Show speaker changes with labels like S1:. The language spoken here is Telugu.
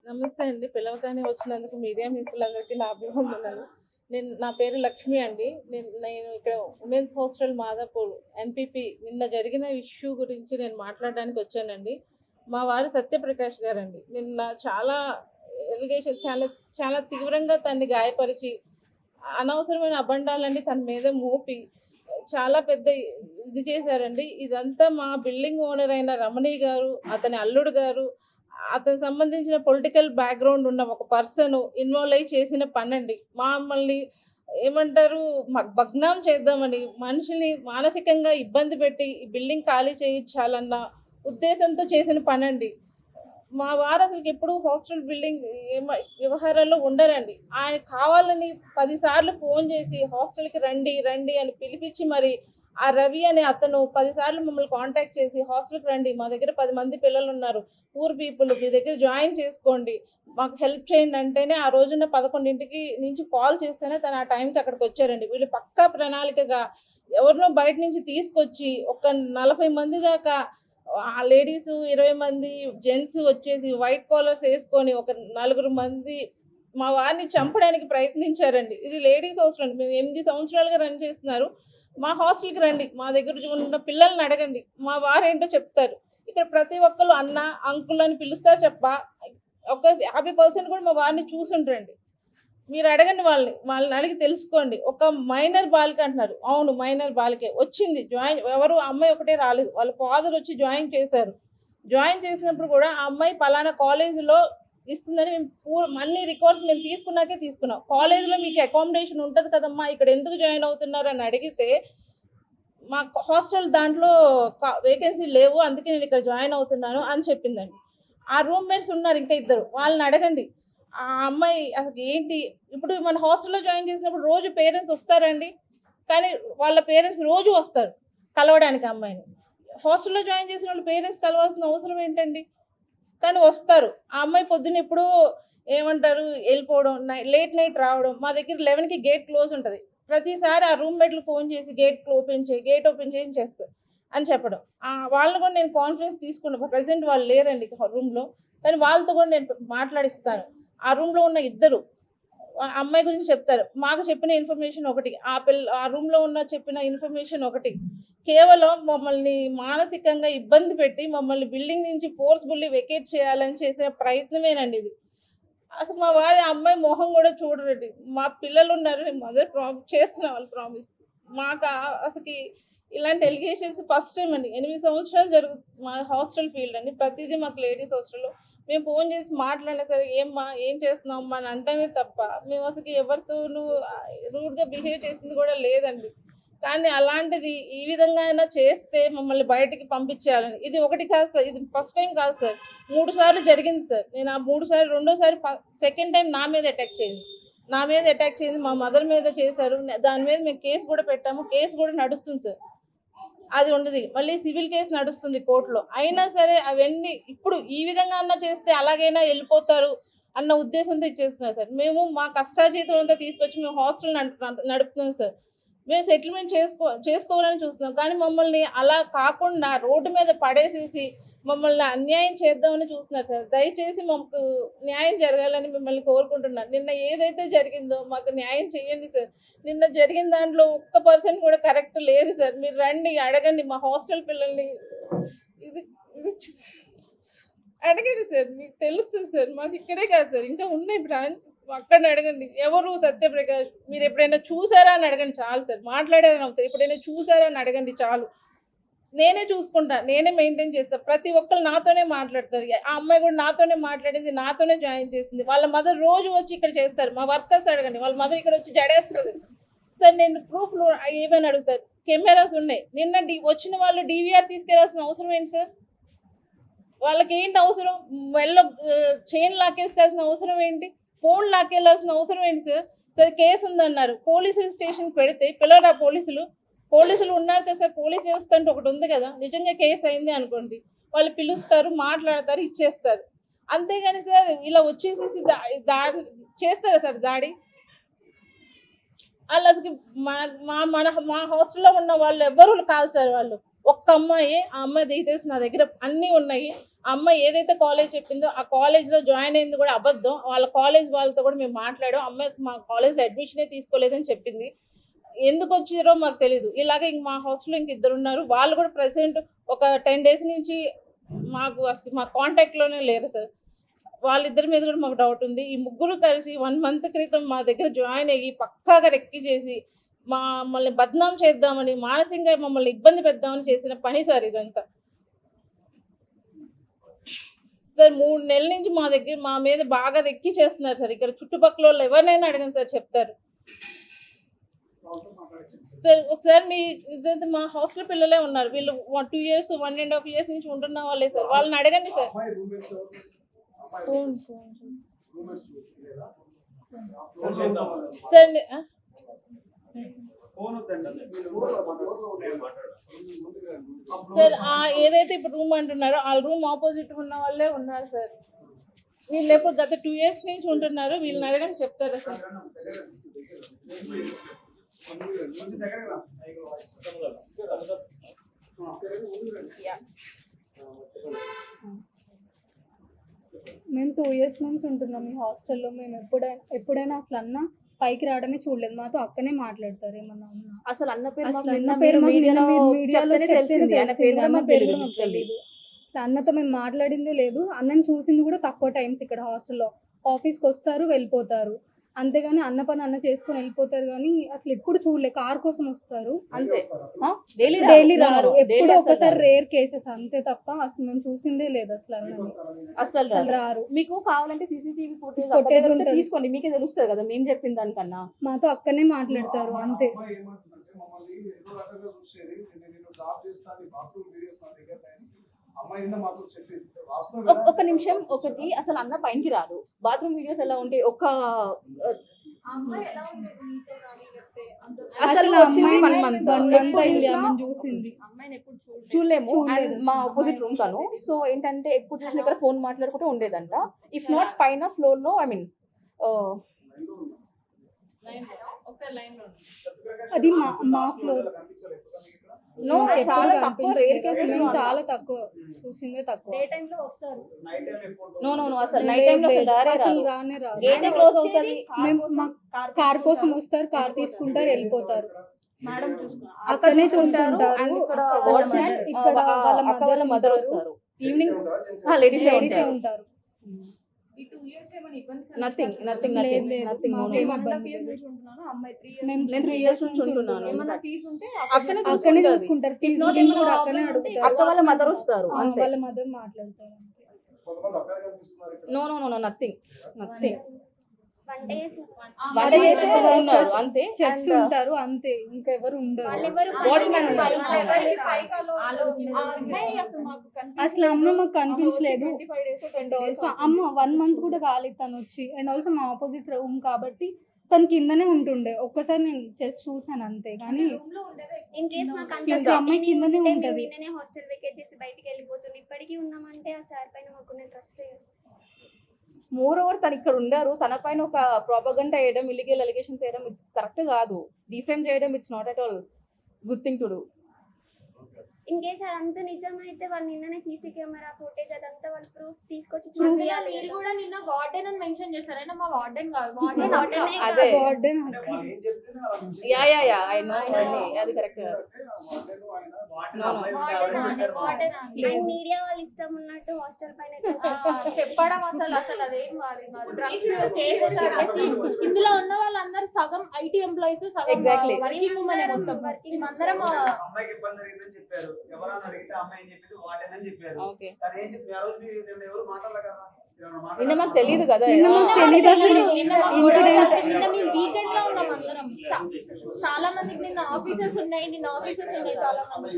S1: నమస్తే అండి. పిలవగానే వచ్చినందుకు మీడియా మిత్రులందరికీ నా అభివందనాలు. నా పేరు లక్ష్మి అండి. నేను ఇక్కడ ఉమెన్స్ హాస్టల్ మాదాపూర్ ఎన్‌పీపీ నిన్న జరిగిన ఇష్యూ గురించి నేను మాట్లాడడానికి వచ్చానండి. మా వారు సత్యప్రకాష్ గారండి. నిన్న చాలా ఎలిగేషన్ చాలా చాలా తీవ్రంగా తనని గాయపరిచి, అనవసరమైన అబండాలన్నీ తన మీద మోపి, చాలా పెద్ద ఇది చేశారండి. ఇదంతా మా బిల్డింగ్ ఓనర్ అయిన రమణి గారు, అతని అల్లుడు గారు, అతనికి సంబంధించిన పొలిటికల్ బ్యాక్‌గ్రౌండ్ ఉన్న ఒక పర్సన్ ఇన్వాల్వ్ అయ్యి చేసిన పనండి. మమ్మల్ని ఏమంటారు భగ్నం చేద్దామని, మనుషుల్ని మానసికంగా ఇబ్బంది పెట్టి ఈ బిల్డింగ్ ఖాళీ చేయించాలన్న ఉద్దేశంతో చేసిన పనండి. మా వారు అసలకెప్పుడు హాస్టల్ బిల్డింగ్ వ్యవహారాల్లో ఉండరండి. ఆయన కావాలని 10 సార్లు ఫోను చేసి హాస్టల్‌కి రండి, రండి అని పిలిపించి మరి ఆ రవి అనే అతను 10 సార్లు మమ్మల్ని కాంటాక్ట్ చేసి హాస్టల్‌కి రండి. మా దగ్గర 10 మంది పిల్లలున్నారు. పూర్ పీపుల్ మీ దగ్గర జాయిన్ చేసుకోండి. మాకు హెల్ప్ చేయండి అంటేనే ఆ రోజున 11కి నుంచి కాల్ చేస్తేనే తను ఆ టైంకి అక్కడికొచ్చారండి. వీళ్ళు పక్కా ప్రణాళికగా ఎవరినో బయట నుంచి తీసుకొచ్చి ఒక 40 మంది దాకా ఆ లేడీసు 20 మంది, జెంట్స్ వచ్చేసి వైట్ కాలర్స్ ఏసుకొని ఒక నలుగురు మంది మా వారిని చంపడానికి ప్రయత్నించారండి. ఇది లేడీస్ హాస్టల్ అండి. మేము 8 సంవత్సరాలుగా రన్ చేస్తున్నారు. మా హాస్టల్‌కి రండి. మా దగ్గర ఉన్న పిల్లల్ని అడగండి. మా వారేంటో చెప్తారు. ఇక్కడ ప్రతి ఒక్కళ్ళు అన్న, అంకుల్ అని పిలుస్తారు తప్ప ఒక 50% కూడా మా వారిని చూసుండరండి. మీరు అడగండి వాళ్ళని. వాళ్ళని అడిగి తెలుసుకోండి. ఒక మైనర్ బాలిక అంటున్నారు. అవును. మైనర్ బాలికే. వచ్చింది జాయిన్ ఎవరు అమ్మాయి ఒకటే రాలేదు. వాళ్ళ ఫాదర్ వచ్చి జాయిన్ చేశారు. జాయిన్ చేసినప్పుడు కూడా ఆ అమ్మాయి పలానా కాలేజీలో ఇస్తుందని మేము అన్ని రికార్డ్స్ మేము తీసుకున్నాకే తీసుకున్నాం. కాలేజీలో మీకు అకామిడేషన్ ఉంటది కదమ్మా! ఇక్కడ ఎందుకు జాయిన్ అవుతున్నారు అని అడిగితే, మా హాస్టల్ దాంట్లో వేకెన్సీ లేవు. అందుకే నేను ఇక్కడ జాయిన్ అవుతున్నాను అని చెప్పిందండి. ఆ రూమ్‌మేట్స్ ఉన్నారు ఇంకా ఇద్దరు. వాళ్ళని అడగండి. ఆ అమ్మాయి అసలు ఏంటి ఇప్పుడు మన హాస్టల్‌లో జాయిన్ చేసినప్పుడు రోజు పేరెంట్స్ వస్తారండి. కానీ వాళ్ళ పేరెంట్స్ రోజు వస్తారు కలవడానికి ఆ అమ్మాయిని. హాస్టల్‌లో జాయిన్ చేసిన వాళ్ళ పేరెంట్స్ కలవాల్సిన అవసరం ఏంటండి? కానీ వస్తారు. ఆ అమ్మాయి పొద్దున్న ఎప్పుడో ఏమంటారు ఎళ్ళిపోవడం, లేట్ నైట్ రావడం. మా దగ్గర 11కి గేట్ క్లోజ్ ఉంటది. ప్రతిసారి ఆ రూమ్‌మేట్‌లకు ఫోను చేసి గేట్ ఓపెన్ చేయించేస్తారు అని చెప్పడం. వాళ్ళని కూడా నేను కాన్ఫరెన్స్ తీసుకున్నా. ప్రెజెంట్ వాళ్ళు లేరండి రూమ్‌లో. కానీ వాళ్ళతో కూడా నేను మాట్లాడిస్తాను. ఆ రూమ్‌లో ఉన్న ఇద్దరు అమ్మాయి గురించి చెప్తారు. మాకు చెప్పిన ఇన్ఫర్మేషన్ ఒకటి. ఆ రూమ్‌లో ఉన్న చెప్పిన ఇన్ఫర్మేషన్ ఒకటి. కేవలం మమ్మల్ని మానసికంగా ఇబ్బంది పెట్టి, మమ్మల్ని బిల్డింగ్ నుంచి ఫోర్స్‌బుల్లీ వెకేట్ చేయాలని చేసే ప్రయత్నమేనండి ఇది. అసలు మా వారి అమ్మాయి మొహం గూడా చూడరండి. మా పిల్లలున్నారు. నేను మదర్ చేస్తున్నా వాళ్ళు ప్రామిస్. అసలకి ఇలాంటి ఎలిగేషన్స్ ఫస్ట్ టైమ్ అండి. 8 సంవత్సరాలు మా హాస్టల్ ఫీల్డ్ అండి. ప్రతీదీ మాకు లేడీస్ హాస్టల్‌లో. మేము ఫోను చేసి మాట్లాడినా సరే, "ఏమ్మా ఏం చేస్తున్నావమ్మా" అని అంటామే తప్ప, మేము అసలకి ఎవరితోనూ రూడ్‌గా బిహేవ్ చేసింది గూడా లేదండి. కానీ అలాంటిది ఈ విధంగా అయినా చేస్తే మమ్మల్ని బయటికి పంపించేయాలని. ఇది ఒకటి కాదు సార్. ఇది ఫస్ట్ టైమ్ కాదు సార్. 3 సార్లు జరిగింది సార్. నేను ఆ 3 సార్లు రెండోసారి సెకండ్ టైమ్ నా మీద అటాక్ చేసింది. నా మీద అటాక్ చేసింది. మా మదర్ మీద చేశారు. దాని మీద మేము కేస్ కూడా పెట్టాము. కేస్ కూడా నడుస్తుంది సార్. అది ఉండదు. మళ్ళీ సివిల్ కేస్ నడుస్తుంది కోర్ట్‌లో. అయినా సరే అవన్నీ ఇప్పుడు ఈ విధంగా అన్నా చేస్తే అలాగైనా ఎళ్ళిపోతారు అన్న ఉద్దేశంతో ఇది చేస్తున్నారు సార్. మేము మా కష్టార్జితం అంతా తీసుకొచ్చి మేము హాస్టల్ నడుపుతున్నాం సార్. మేము సెటిల్మెంట్ చేసుకోవాలని చూస్తున్నాం. కానీ మమ్మల్ని అలా కాకుండా రోడ్డు మీద పడేసేసి మమ్మల్ని అన్యాయం చేద్దామని చూస్తున్నారు సార్. దయచేసి మాకు న్యాయం జరగాలని మిమ్మల్ని కోరుకుంటున్నాను. నిన్న ఏదైతే జరిగిందో మాకు న్యాయం చేయండి సార్. నిన్న జరిగిన దాంట్లో ఒక్క పర్సన్ కూడా కరెక్ట్ లేదు సార్. మీరు రండి అడగండి మా హాస్టల్ పిల్లల్ని. ఇది ఇది అడగండి సార్. మీకు తెలుస్తుంది సార్. మాకు ఇక్కడే కాదు సార్. ఇంకా ఉన్నాయి బ్రాంచ్. అక్కడని అడగండి. ఎవరు సత్యప్రకాష్ మీరు ఎప్పుడైనా చూసారా అని అడగండి చాలు సార్. మాట్లాడారని అవసరం. ఎప్పుడైనా చూసారా అని అడగండి చాలు. నేనే చూసుకుంటా. నేనే మెయింటైన్ చేస్తా. ప్రతి ఒక్కళ్ళు నాతోనే మాట్లాడతారు. ఆ అమ్మాయి కూడా నాతోనే మాట్లాడింది. నాతోనే జాయిన్ చేసింది. వాళ్ళ మదర్ రోజు వచ్చి ఇక్కడ చేస్తారు. మా వర్కర్స్ అడగండి. వాళ్ళ మదర్ ఇక్కడ వచ్చి జడేస్తది. సార్ నేను ప్రూఫ్‌లు ఏమని అడుగుతారు. కెమెరాస్ ఉన్నాయి. నిన్న వచ్చిన వాళ్ళు డీవీఆర్ తీసుకెళ్లాల్సిన అవసరం ఏంటి సార్? వాళ్ళకేంటి అవసరం? మెడలో చైన్ లాక్కేసుకోవాల్సిన అవసరం ఏంటి? ఫోన్ లాక్కెళ్ళాల్సిన అవసరం ఏంటి సార్? సరే కేసు ఉందన్నారు. పోలీసుల స్టేషన్‌కి పెడితే పిలవరా పోలీసులు? పోలీసులు ఉన్నారు కదా సార్. పోలీస్ వ్యవస్థ అంటే ఒకటి ఉంది కదా! నిజంగా కేసు అయింది అనుకోండి. వాళ్ళు పిలుస్తారు, మాట్లాడతారు, ఇచ్చేస్తారు. అంతేగాని సార్ ఇలా వచ్చేసేసి దాడి చేస్తారా సార్ దాడి? ఆళ్ళసలకి మా మా మన మా హాస్టల్‌లో ఉన్న వాళ్ళు ఎవ్వరు కాదు సార్ వాళ్ళు. ఒక్క అమ్మాయే. ఆ అమ్మాయి డీటెయిల్స్ నా దగ్గర అన్నీ ఉన్నాయి. అమ్మాయి ఏదైతే కాలేజ్ చెప్పిందో ఆ కాలేజ్లో జాయిన్ అయింది కూడా అబద్ధం. వాళ్ళ కాలేజ్ వాళ్ళతో కూడా మేము మాట్లాడాం. అమ్మాయి మా కాలేజ్లో అడ్మిషనే తీసుకోలేదని చెప్పింది. ఎందుకు వచ్చారో మాకు తెలీదు. ఇలాగే ఇంక మా హాస్టల్లో ఇంక 2 ఉన్నారు. వాళ్ళు కూడా ప్రెసెంట్ ఒక 10 days నుంచి మాకు అసలు మా కాంటాక్ట్లోనే లేరు సార్. వాళ్ళిద్దరి మీద కూడా మాకు డౌట్ ఉంది. ఈ ముగ్గురు కలిసి 1 month క్రితం మా దగ్గర జాయిన్ అయ్యి పక్కాగా రెక్కి చేసి మమ్మల్ని బద్నాం చేద్దామని, మానసికంగా మమ్మల్ని ఇబ్బంది పెడదామని చేసిన పని సార్ ఇదంతా. సార్ 3 నెలల నుంచి మా మీద బాగా రెక్కి చేస్తున్నారు సార్. ఇక్కడ చుట్టుపక్కల వాళ్ళు ఎవరినైనా అడగండి సార్ చెప్తారు. సార్ ఒకసారి ఇదంతా మా హాస్టల్ పిల్లలే ఉన్నారు. వీళ్ళు 2 years 1.5 years నుంచి ఉంటున్న వాళ్ళే సార్. వాళ్ళని అడగండి సార్. సార్ ఏదైతే ఇప్పుడు రూమ్ అంటున్నారో ఆ రూమ్ ఆపోజిట్ ఉన్న వాళ్ళే ఉన్నారు సార్. వీళ్ళు ఎప్పుడు గత 2 years నుంచి ఉంటున్నారు. వీళ్ళని అడగని చెప్తారా సార్?
S2: మేము 2 years నుంచి ఉంటున్నాం ఈ హాస్టల్లో. మేము ఎప్పుడైనా అసలు అన్న పైకి రావడమే చూడలేదు. మాతో అక్కనే మాట్లాడతారు ఏమన్నా ఉన్నా.
S3: అసలు అన్న పేరు
S2: మీడియాలో తెలియదు. అసలు అన్నతో మేము మాట్లాడిందే లేదు. అన్నని చూసింది కూడా తక్కువ టైమ్స్ ఇక్కడ హాస్టల్లో. ఆఫీస్కి వస్తారు వెళ్ళిపోతారు, అంతేగాని అన్న పని అన్న చేసుకొని వెళ్ళిపోతారు. కానీ అసలు ఎప్పుడు చూడలే. కార్ కోసం వస్తారు అంతే, డైలీ రారు. ఎప్పుడు ఒకసారి రేర్ కేసెస్ అంతే తప్ప అసలు మేము చూసిందే లేదు అసలు అన్నని.
S3: అసలు రారు. మీకు కావాలంటే సీసీటీవీ ఫుటేజ్ తీసుకోండి, మీకే తెలుస్తుంది కదా మేము చెప్పిన దానికన్నా.
S2: మాతో అక్కనే మాట్లాడతారు అంతే.
S3: ఒక నిమిషం, ఒకటి అసలు అన్న పైకి రాదు. బాత్రూమ్ వీడియోస్ ఎలా ఉంటాయి? అసలు వచ్చింది 1 month చూడలేము. అండ్ మా ఆపోజిట్ రూమ్ తను. సో ఏంటంటే ఎక్కువ చూసిన ఇక్కడ ఫోన్ మాట్లాడుకుంటూ ఉండేదంట. ఇఫ్ నాట్ పైన ఫ్లోర్ లో, ఐ మీన్
S2: అది మా ఫ్లోర్.
S3: చాలా తక్కువ, రేర్ కేసెస్.
S2: చాలా తక్కువ చూసిందే తక్కువ.
S3: డే టైం లో వస్తారు. నో అసలు నైట్ టైం లో
S2: అసలు రానే రాదు.
S3: గేట్ క్లోజ్ అవుతది.
S2: మా కార్ కోసం వస్తారు, కార్ తీసుకుంటారు వెళ్ళిపోతారు.
S3: మేడం
S2: అక్కడనే చూసుకుంటారు.
S3: ఇక్కడ వాచ్మెన్, ఇక్కడ వాళ్ళ మదర్ వస్తారు. ఈవినింగ్ లేడీసే ఉంటారు. నథింగ్. నేను 3 years నుంచి ఉంటున్నాను. అక్కడే చూసుకుంటారు. అక్క వాళ్ళ మదర్ వస్తారు,
S2: వాళ్ళ మదర్ మాట్లాడతారు.
S3: No nothing. వంట చేసే ఉన్నారు అంతే,
S2: చెఫ్స్ ఉంటారు అంతే, ఇంకెవరు ఉండరు.
S3: వాచ్మెన్ ఉన్నారు.
S2: అసలు అమ్మ మాకు కనిపించలేదు. అండ్ ఆల్సో అమ్మ 1 month కూడా కాలేదు తను వచ్చి. అండ్ ఆల్సో మా ఆపోజిట్ రూమ్ కాబట్టి తను కిందనే ఉంటుండే. ఒక్కసారి నేను జస్ట్ చూసాను అంతే. కానీ అమ్మాయి కిందనే ఉంటది.
S4: హాస్టల్ వెకేట్ చేసి బయటికి వెళ్ళిపోతుంది. ఇప్పటికీ ఉన్నామంటే ఆ సార్ పైన మాకున్న ట్రస్ట్.
S3: మోర్ ఓవర్ తను ఇక్కడ ఉండారు. తన పైన ఒక ప్రాపగండా వేయడం, ఇల్లీగల్ అలిగేషన్స్ వేయడం ఇట్స్ కరెక్ట్ కాదు. డిఫేమ్ చేయడం it's not at all good thing to do.
S4: In case అదంతా నిజమైతే వాళ్ళు నిన్ననే సీసీ కెమెరా ఫుటేజ్ అదంతా వాళ్ళు ప్రూఫ్ తీసుకొచ్చి
S5: మీరు కూడా నిన్న వార్డెన్ అని మెన్షన్ చేశారు. అయినా మా వార్డెన్ కాదు,
S3: అదే
S2: వార్డెన్.
S3: యా ఐ నో, అది కరెక్ట్ కాదు.
S4: మీడియా వాళ్ళు ఇష్టం ఉన్నట్టు హాస్టల్ పైన
S5: చెప్పడం అసలు అదేం కాదు. డ్రగ్స్ కేసెస్ అనేసి ఇందులో ఉన్న వాళ్ళందరూ సగం ఐటీ ఎంప్లాయీస్, సగం వర్కింగ్ ఉమెన్. అందరం
S6: చెప్పారు. ఎవరైనా అడిగితే అమ్మాయి ఏం చెప్పింది? వార్డెన్ అని చెప్పారు. తను ఏం చెప్పి ఆ రోజు ఎవరు మాట్లాడలే కదా.
S3: నిన్న మాకు తెలియదు కదా.
S5: నిన్న మేము వీకెండ్ లో ఉన్నాం అందరం. చాలా మందికి నిన్న ఆఫీసెస్ ఉన్నాయి చాలా మంది.